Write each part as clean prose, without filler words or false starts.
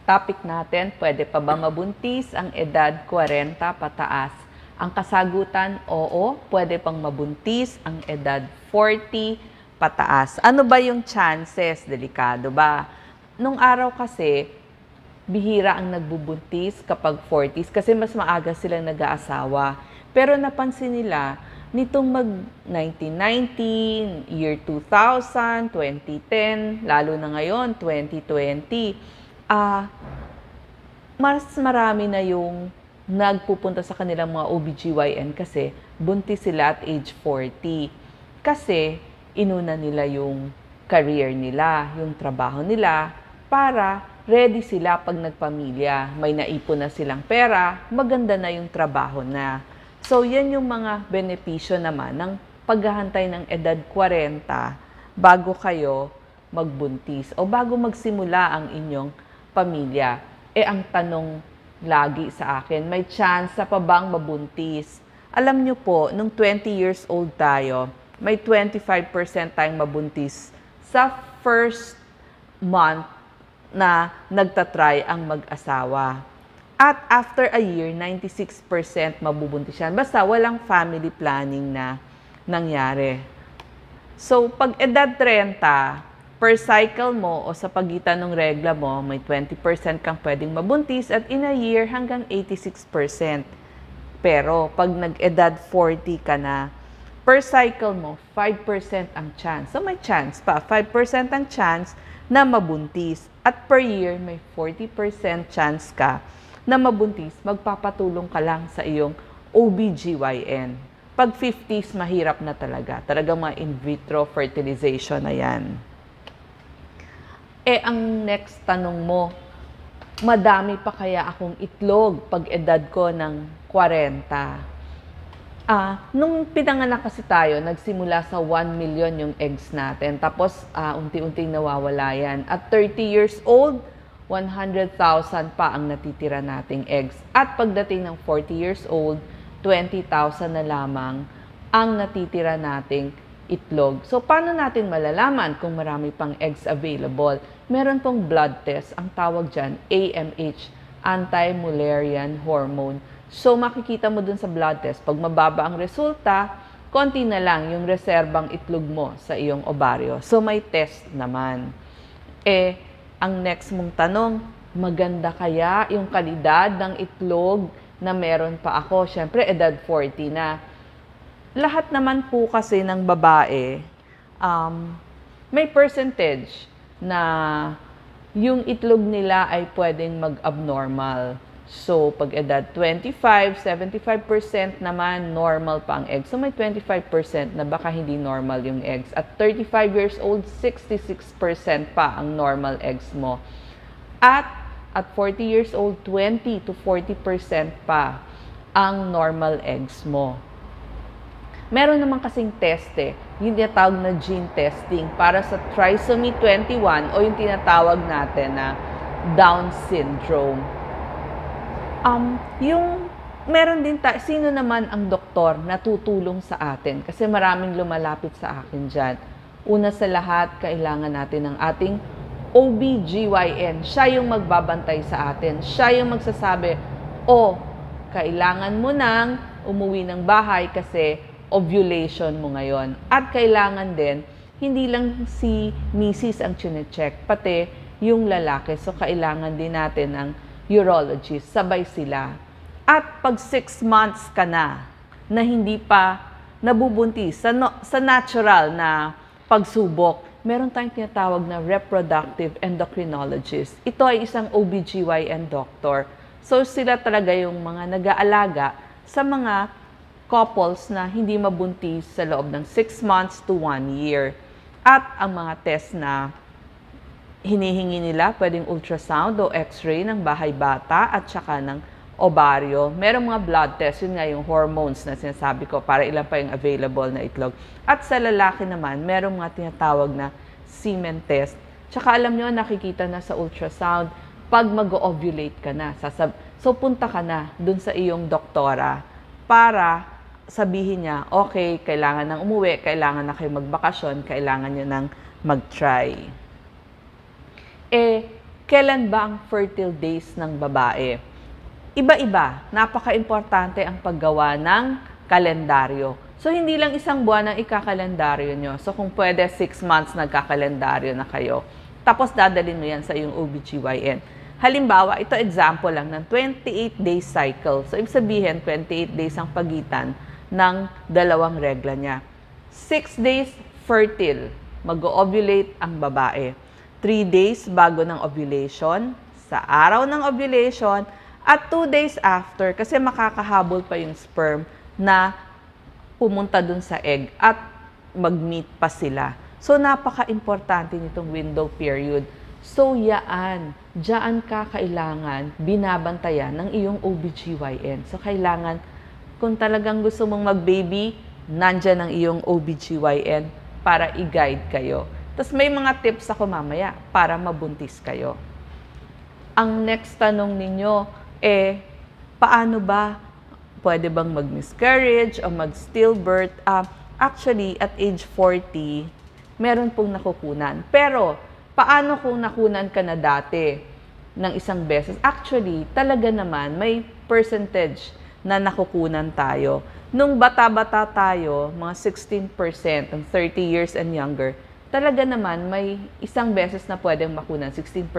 Topic natin, pwede pa ba mabuntis ang edad 40 pataas? Ang kasagutan, oo, pwede pang mabuntis ang edad 40 pataas. Ano ba yung chances? Delikado ba? Nung araw kasi, bihira ang nagbubuntis kapag 40s kasi mas maaga silang nag-aasawa. Pero napansin nila, nitong mag 1990, year 2000, 2010, lalo na ngayon, 2020, mas marami na yung nagpupunta sa kanilang mga OBGYN kasi buntis sila at age 40. Kasi inuna nila yung career nila, yung trabaho nila, para ready sila pag nagpamilya. May naipon na silang pera, maganda na yung trabaho na. So yan yung mga benepisyo naman ng paghahantay ng edad 40 bago kayo magbuntis o bago magsimula ang inyong pamilya. Ang tanong lagi sa akin, may chance pa bang mabuntis? Alam nyo po, nung 20 years old tayo, may 25% tayong mabuntis sa first month na nagtatry ang mag-asawa. At after a year, 96% mabubuntis yan. Basta walang family planning na nangyari. So, pag edad 30, per cycle mo o sa pagitan ng regla mo, may 20% kang pwedeng mabuntis at in a year hanggang 86%. Pero pag nag-edad 40 ka na, per cycle mo, 5% ang chance. So may chance pa, 5% ang chance na mabuntis. At per year, may 40% chance ka na mabuntis, magpapatulong ka lang sa iyong OBGYN. Pag 50s, mahirap na talaga. Talagang mga in vitro fertilization na yan. Ang next tanong mo, madami pa kaya akong itlog pag edad ko ng 40? Nung pinanganak kasi tayo, nagsimula sa 1 million yung eggs natin. Tapos, unti-unting nawawala yan. At 30 years old, 100,000 pa ang natitira nating eggs. At pagdating ng 40 years old, 20,000 na lamang ang natitira nating itlog. So, paano natin malalaman kung marami pang eggs available? Meron pong blood test. Ang tawag dyan, AMH, Anti-Mullerian Hormone. So, makikita mo dun sa blood test. Pag mababa ang resulta, konti na lang yung reserbang itlog mo sa iyong ovaryo. So, may test naman. Ang next mong tanong, maganda kaya yung kalidad ng itlog na meron pa ako? Siyempre, edad 40 na. Lahat naman po kasi ng babae, may percentage na yung itlog nila ay pwedeng mag-abnormal. So, pag edad 25, 75% naman normal pa ang eggs. So, may 25% na baka hindi normal yung eggs. At 35 years old, 66% pa ang normal eggs mo. At 40 years old, 20 to 40% pa ang normal eggs mo. Meron naman kasing test yung tinatawag na gene testing para sa trisomy 21 o yung tinatawag natin na Down syndrome. Meron din sino naman ang doktor na tutulong sa atin? Kasi maraming lumalapit sa akin dyan. Una sa lahat, kailangan natin ng ating OBGYN. Siya yung magbabantay sa atin. Siya yung magsasabi, kailangan mo nang umuwi ng bahay kasi ovulation mo ngayon. At kailangan din, hindi lang si Mrs. ang chine-check, pati yung lalaki. So, kailangan din natin ng urologist. Sabay sila. At pag 6 months ka na hindi pa nabubuntis sa natural na pagsubok, meron tayong tinatawag na reproductive endocrinologist. Ito ay isang OBGYN doctor. So, sila talaga yung mga nag-aalaga sa mga couples na hindi mabuntis sa loob ng 6 months to 1 year. At ang mga test na hinihingi nila, pwedeng ultrasound o x-ray ng bahay bata at saka ng ovaryo. Merong mga blood test, yun nga yung hormones na sinasabi ko para ilan pa yung available na itlog. At sa lalaki naman, merong mga tinatawag na semen test. Tsaka alam nyo, nakikita na sa ultrasound, pag mag-ovulate ka na. So punta ka na dun sa iyong doktora para sabihin niya, okay, kailangan nang umuwi, kailangan na kayo magbakasyon, kailangan nyo nang mag-try. kailan ba ang fertile days ng babae? Iba-iba, napaka-importante ang paggawa ng kalendaryo. So, hindi lang isang buwan ang ikakalendaryo nyo. So, kung pwede, 6 months nagkakalendaryo na kayo. Tapos, dadalhin mo yan sa iyong OBGYN. Halimbawa, ito example lang ng 28-day cycle. So, ibig sabihin, 28 days ang pagitan ng dalawang regla niya. 6 days fertile, mag-ovulate ang babae. 3 days bago ng ovulation, sa araw ng ovulation, at 2 days after, kasi makakahabol pa yung sperm na pumunta dun sa egg at mag-meet pa sila. So, napaka-importante nitong window period. So, diyan ka kailangan binabantayan ng iyong OBGYN. So, kailangan, kung talagang gusto mong mag-baby, nandyan ang iyong OBGYN para i-guide kayo. Tapos, may mga tips ako mamaya para mabuntis kayo. Ang next tanong ninyo, paano ba pwede bang mag-miscarriage o mag-stillbirth? Actually, at age 40, meron pong nakukunan. Pero, paano kung nakunan ka na dati ng isang beses? Actually, talaga naman, may percentage na nakukunan tayo. Nung bata-bata tayo, mga 16%, ng 30 years and younger, talaga naman, may isang beses na pwedeng makunan, 16%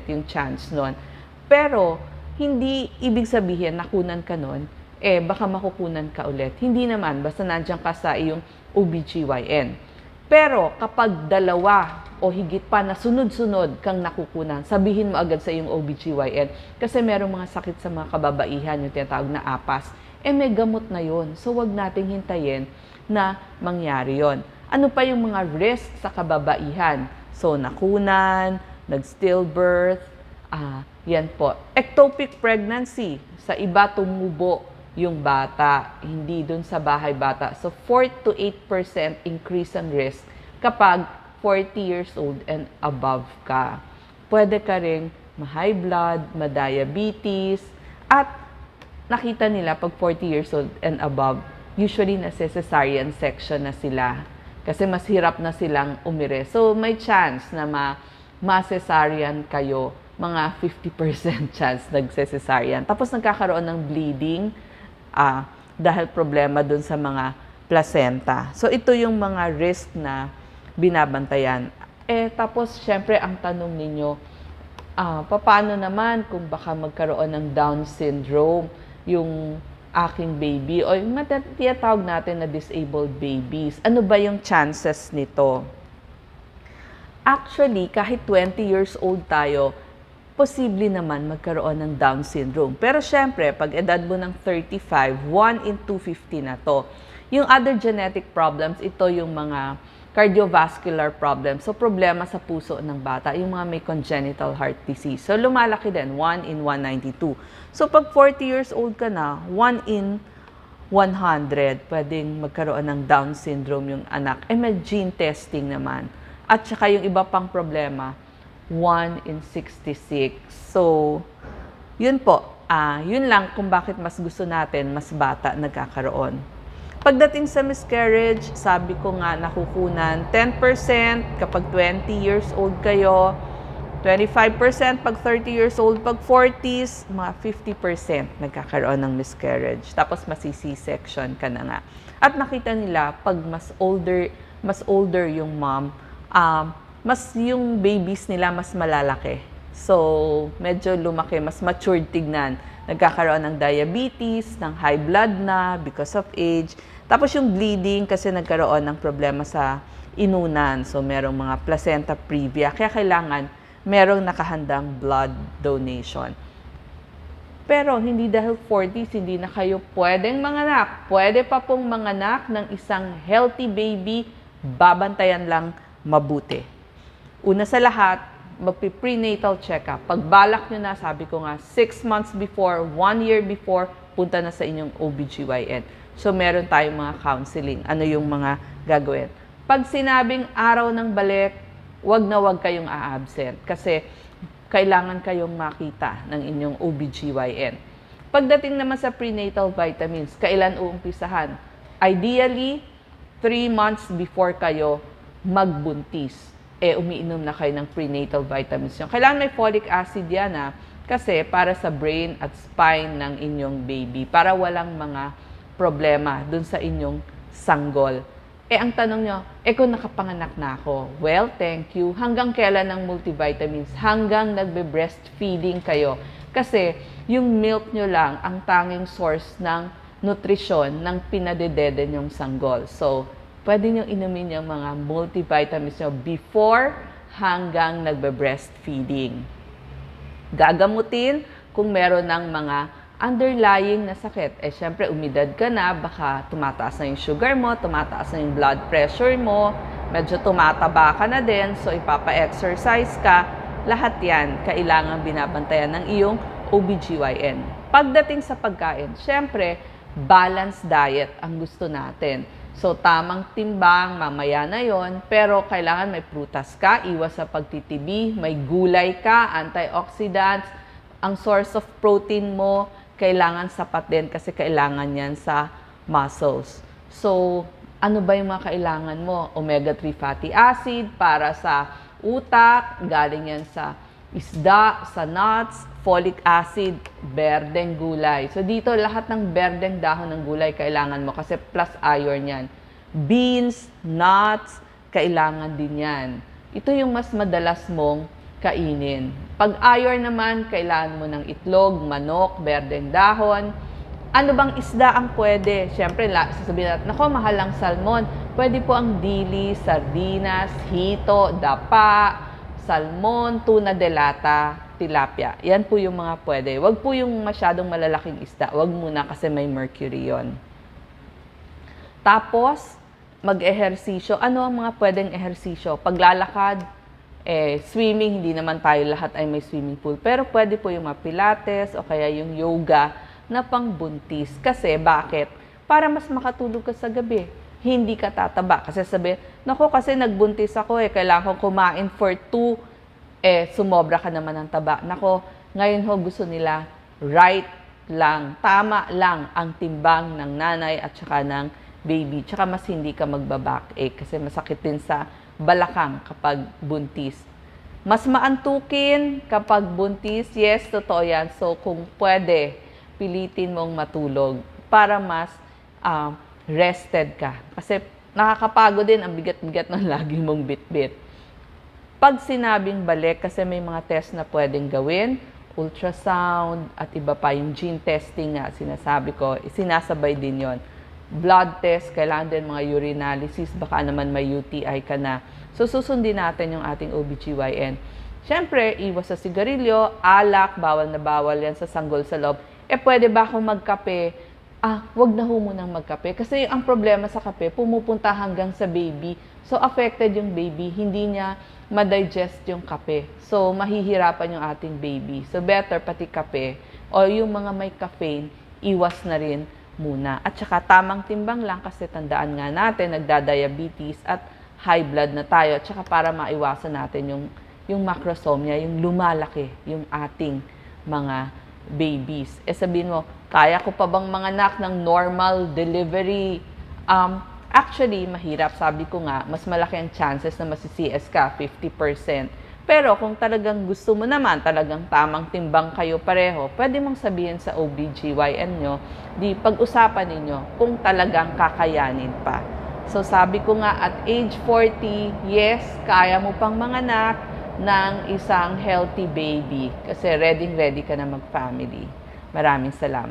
yung chance nun. Pero, hindi ibig sabihin nakunan ka nun, baka makukunan ka ulit. Hindi naman, basta nandiyan ka sa iyong OBGYN. Pero kapag dalawa o higit pa na sunod-sunod kang nakukunan, sabihin mo agad sa iyong OBGYN kasi merong mga sakit sa mga kababaihan, yung tinatawag na APAS, may gamot na yon. So, wag nating hintayin na mangyari yon. Ano pa yung mga risk sa kababaihan? So, nakunan, nag-stillbirth, yan po. Ectopic pregnancy, sa iba tumubo yung bata, hindi dun sa bahay bata. So, 4 to 8% increase ang risk kapag 40 years old and above ka. Pwede ka rin ma-high blood, ma-diabetes, at nakita nila pag 40 years old and above, usually nasa-cesarean section na sila. Kasi mas hirap na silang umire. So, may chance na ma-cesarean kayo, mga 50% chance nagse-cesarean. Tapos nagkakaroon ng bleeding dahil problema dun sa mga placenta. So, ito yung mga risk na binabantayan. Tapos, syempre, ang tanong ninyo, paano naman kung baka magkaroon ng Down syndrome yung aking baby o yung tinatawag natin na disabled babies? Ano ba yung chances nito? Actually, kahit 20 years old tayo, posible naman magkaroon ng Down syndrome. Pero syempre, pag edad mo ng 35, 1 in 250 na to. Yung other genetic problems, ito yung mga cardiovascular problems. So, problema sa puso ng bata, yung mga may congenital heart disease. So, lumalaki din, 1 in 192. So, pag 40 years old ka na, 1 in 100, pwedeng magkaroon ng Down syndrome yung anak. May gene testing naman. At saka yung iba pang problema, 1 in 66. So, yun po. Yun lang kung bakit mas gusto natin, mas bata nagkakaroon. Pagdating sa miscarriage, sabi ko nga nakukunan 10% kapag 20 years old kayo, 25% pag 30 years old, pag 40s, mga 50% nagkakaroon ng miscarriage. Tapos masi-C-section ka na nga. At nakita nila, pag mas older yung mom, mas yung babies nila mas malalaki. So, medyo lumaki, mas matured tignan. Nagkakaroon ng diabetes, ng high blood na because of age. Tapos yung bleeding kasi nagkaroon ng problema sa inunan. So, merong mga placenta previa. Kaya kailangan merong nakahandang blood donation. Pero hindi dahil 40s, hindi na kayo pwedeng manganak. Pwede pa pong manganak ng isang healthy baby, babantayan lang mabuti. Una sa lahat, magpi-prenatal check-up. Pagbalak nyo na, sabi ko nga, 6 months before, 1 year before, punta na sa inyong OBGYN. So, meron tayong mga counseling. Ano yung mga gagawin? Pag sinabing araw ng balik, wag na wag kayong a-absent kasi kailangan kayong makita ng inyong OBGYN. Pagdating naman sa prenatal vitamins, kailan uumpisahan? Ideally, 3 months before kayo magbuntis. umiinom na kayo ng prenatal vitamins nyo. Kailangan may folic acid yan kasi para sa brain at spine ng inyong baby, para walang mga problema dun sa inyong sanggol. Ang tanong nyo, kung nakapanganak na ako, well, thank you. Hanggang kailan ng multivitamins? Hanggang nagbe-breastfeeding kayo. Kasi yung milk nyo lang ang tanging source ng nutrisyon ng pinadedede nyong sanggol. So, pwede nyo inumin yung mga multivitamins nyo before hanggang nagbe-breastfeeding. Gagamutin kung meron ng mga underlying na sakit. Syempre, umidad ka na, baka tumataas na yung sugar mo, tumataas na yung blood pressure mo, medyo tumataba ka na din, so ipapa-exercise ka. Lahat yan, kailangan binabantayan ng iyong OBGYN. Pagdating sa pagkain, syempre, balanced diet ang gusto natin. So, tamang timbang, mamaya na yon, pero kailangan may prutas ka, iwas sa pagtitibi, may gulay ka, antioxidants, ang source of protein mo, kailangan sapat din kasi kailangan yan sa muscles. So, ano ba yung mga kailangan mo? Omega-3 fatty acid para sa utak, galing yan sa isda, sa nuts, folic acid, berdeng gulay. So, dito lahat ng berdeng dahon ng gulay kailangan mo kasi plus iron yan. Beans, nuts, kailangan din yan. Ito yung mas madalas mong kainin. Pag iron naman, kailangan mo ng itlog, manok, berdeng dahon. Ano bang isda ang pwede? Siyempre, sasabihin natin, nako, mahal ang salmon. Pwede po ang dili, sardinas, hito, dapa, salmon, tuna de lata, tilapia. Yan po yung mga pwede. Huwag po yung masyadong malalaking isda. Huwag muna kasi may mercury yon. Tapos, mag-ehersisyo. Ano ang mga pwedeng ehersisyo? Paglalakad, swimming, hindi naman tayo lahat ay may swimming pool. Pero pwede po yung mga pilates o kaya yung yoga na pangbuntis. Kasi bakit? Para mas makatulog ka sa gabi. Hindi ka tataba. Kasi sabi, naku, kasi nagbuntis ako kailangan ko kumain for 2, sumobra ka naman ng taba. Nako, ngayon gusto nila right lang, tama lang ang timbang ng nanay at saka ng baby. Tsaka mas hindi ka magbaback kasi masakit din sa balakang kapag buntis. Mas maantukin kapag buntis, yes, totoo yan. So, kung pwede, pilitin mong matulog para mas rested ka. Kasi nakakapagod din ang bigat-bigat ng lagi mong bitbit. Pag sinabing balik, kasi may mga test na pwedeng gawin, ultrasound, at iba pa yung gene testing nga, sinasabi ko, sinasabay din yon. Blood test, kailangan din mga urinalysis, baka naman may UTI ka na. So, susundin natin yung ating OBGYN. Siyempre, iwas sa sigarilyo, alak, bawal na bawal yan sa sanggol sa loob. Pwede ba akong magkape? Wag na munang magkape. Kasi ang problema sa kape, pumupunta hanggang sa baby. So, affected yung baby. Hindi niya ma-digest yung kape. So, mahihirapan yung ating baby. So, better pati kape o yung mga may caffeine, iwas na rin muna. At saka tamang timbang lang kasi tandaan nga natin, nagda-diabetes at high blood na tayo. At saka para maiwasan natin yung macrosomia, yung lumalaki yung ating mga babies. Sabihin mo, kaya ko pa bang manganak ng normal delivery? Actually, mahirap. Sabi ko nga, mas malaki ang chances na masi-CS ka, 50%. Pero kung talagang gusto mo naman, talagang tamang timbang kayo pareho, pwede mong sabihin sa OBGYN nyo, di pag-usapan ninyo kung talagang kakayanin pa. So sabi ko nga, at age 40, yes, kaya mo pang manganak ng isang healthy baby. Kasi ready ka na mag-family. Maraming salamat.